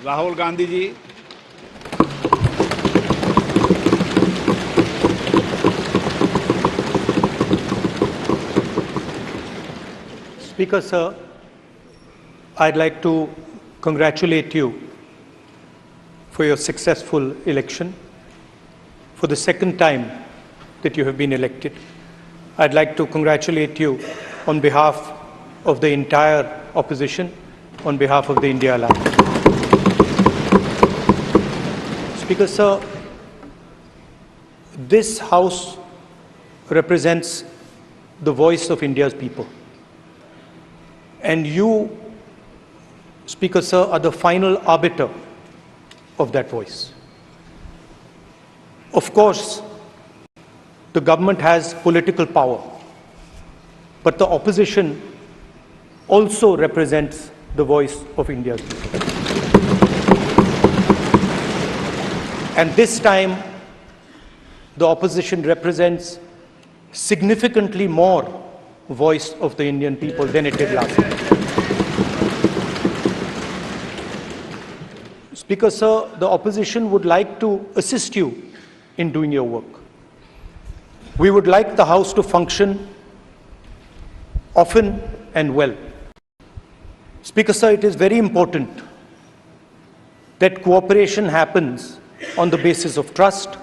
Rahul Gandhi ji. Speaker, sir, I'd like to congratulate you for your successful election. For the second time that you have been elected, I'd like to congratulate you on behalf of the entire opposition, on behalf of the India Alliance. Speaker, sir, this House represents the voice of India's people. And you, Speaker, sir, are the final arbiter of that voice. Of course, the government has political power, but the opposition also represents the voice of India's people. And this time, the opposition represents significantly more voice of the Indian people than it did last time. Speaker, sir, the opposition would like to assist you in doing your work. We would like the House to function often and well. Speaker, sir, it is very important that cooperation happens on the basis of trust.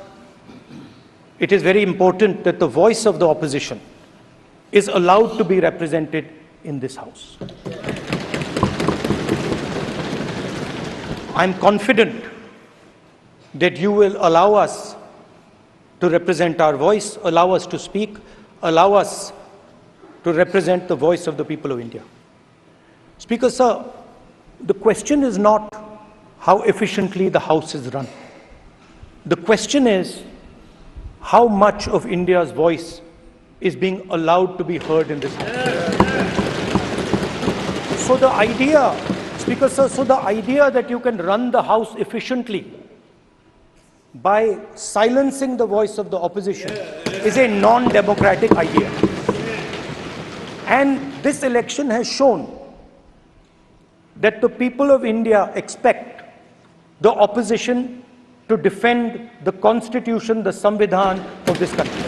It is very important that the voice of the opposition is allowed to be represented in this House. I'm confident that you will allow us to represent our voice, allow us to speak, allow us to represent the voice of the people of India. Speaker, sir, the question is not how efficiently the House is run. The question is how much of India's voice is being allowed to be heard in this House. So the idea, Speaker, sir, so the idea that you can run the House efficiently by silencing the voice of the opposition is a non-democratic idea. And this election has shown that the people of India expect the opposition to defend the Constitution, the Samvidhan of this country.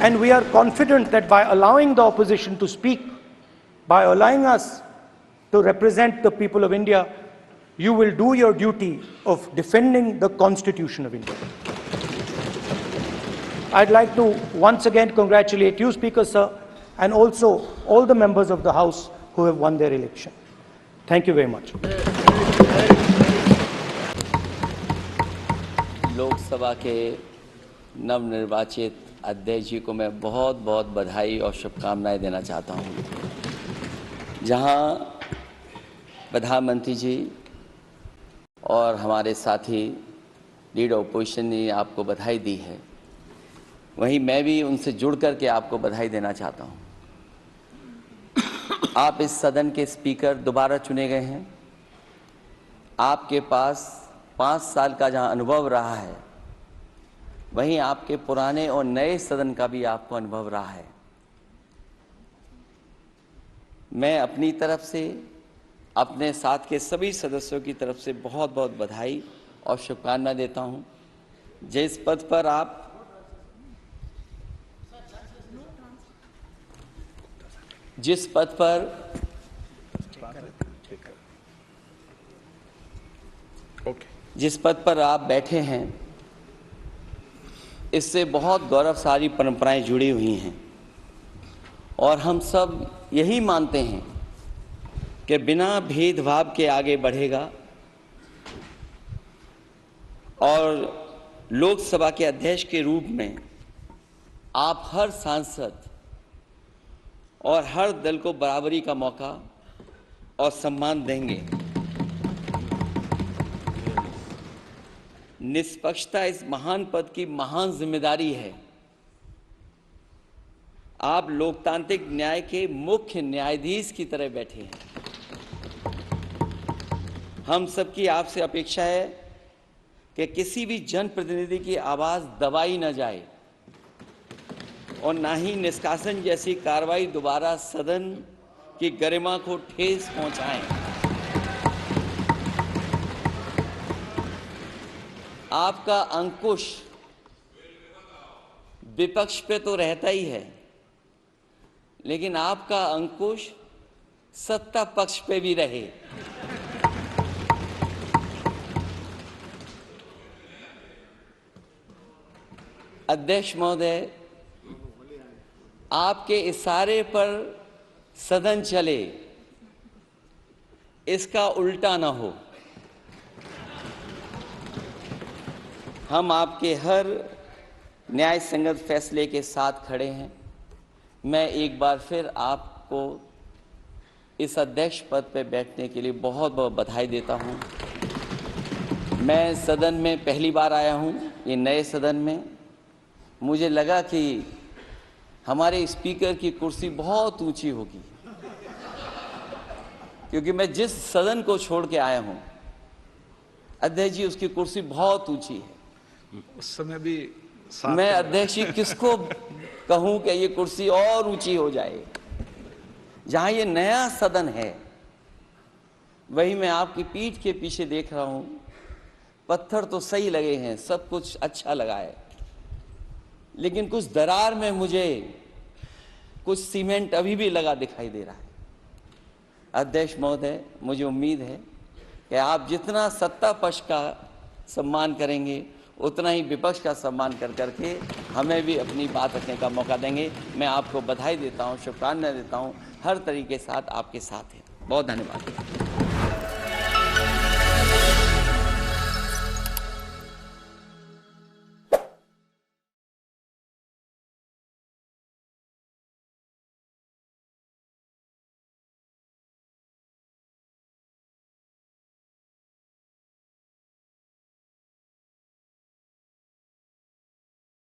And we are confident that by allowing the opposition to speak, by allowing us to represent the people of India, you will do your duty of defending the Constitution of India. I'd like to once again congratulate you, Speaker, sir, and also all the members of the House who have won their election. Thank you very much. Lok Sabha के नवनिर्वाचित अध्यक्ष जी को मैं बहुत बहुत बधाई और शुभकामनाएं देना चाहता हूं। जहां प्रधानमंत्री जी और हमारे साथी लीडर ऑपोजिशन ने आपको बधाई दी है, वहीं मैं भी उनसे जुड़ करके आपको बधाई देना चाहता हूं। आप इस सदन के स्पीकर दोबारा चुने गए हैं। आपके पास 5 साल का जहां अनुभव रहा है, वहीं आपके पुराने और नए सदन का भी आपको अनुभव रहा है। मैं अपनी तरफ से, अपने साथ के सभी सदस्यों की तरफ से बहुत बहुत बधाई और शुभकामनाएं देता हूं। जिस पद पर आप जिस पद पर आप बैठे हैं, इससे बहुत गौरवशाली परंपराएं जुड़ी हुई हैं और हम सब यही मानते हैं कि बिना भेदभाव के आगे बढ़ेगा और लोकसभा के अध्यक्ष के रूप में आप हर सांसद और हर दल को बराबरी का मौका और सम्मान देंगे। निष्पक्षता इस महान पद की महान जिम्मेदारी है। आप लोकतांत्रिक न्याय के मुख्य न्यायाधीश की तरह बैठे हैं। हम सबकी आपसे अपेक्षा है कि किसी भी जनप्रतिनिधि की आवाज दबाई न जाए और ना ही निष्कासन जैसी कार्रवाई दोबारा सदन की गरिमा को ठेस पहुंचाएं। आपका अंकुश विपक्ष पे तो रहता ही है, लेकिन आपका अंकुश सत्ता पक्ष पे भी रहे। अध्यक्ष महोदय, आपके इशारे पर सदन चले, इसका उल्टा ना हो। हम आपके हर न्याय संगत फैसले के साथ खड़े हैं। मैं एक बार फिर आपको इस अध्यक्ष पद पर बैठने के लिए बहुत बहुत बधाई देता हूं। मैं सदन में पहली बार आया हूं, ये नए सदन में। मुझे लगा कि हमारे स्पीकर की कुर्सी बहुत ऊंची होगी, क्योंकि मैं जिस सदन को छोड़ के आया हूं, अध्यक्ष जी, उसकी कुर्सी बहुत ऊंची है। उस समय भी मैं अध्यक्ष जी किसको कहूं कि ये कुर्सी और ऊंची हो जाए। जहां ये नया सदन है, वही मैं आपकी पीठ के पीछे देख रहा हूं, पत्थर तो सही लगे हैं, सब कुछ अच्छा लगा है, लेकिन कुछ दरार में मुझे कुछ सीमेंट अभी भी लगा दिखाई दे रहा है। अध्यक्ष महोदय, मुझे उम्मीद है कि आप जितना सत्ता पक्ष का सम्मान करेंगे, उतना ही विपक्ष का सम्मान कर करके हमें भी अपनी बात रखने का मौका देंगे। मैं आपको बधाई देता हूं, शुभकामनाएं देता हूं, हर तरीके के साथ आपके साथ हैं। बहुत धन्यवाद।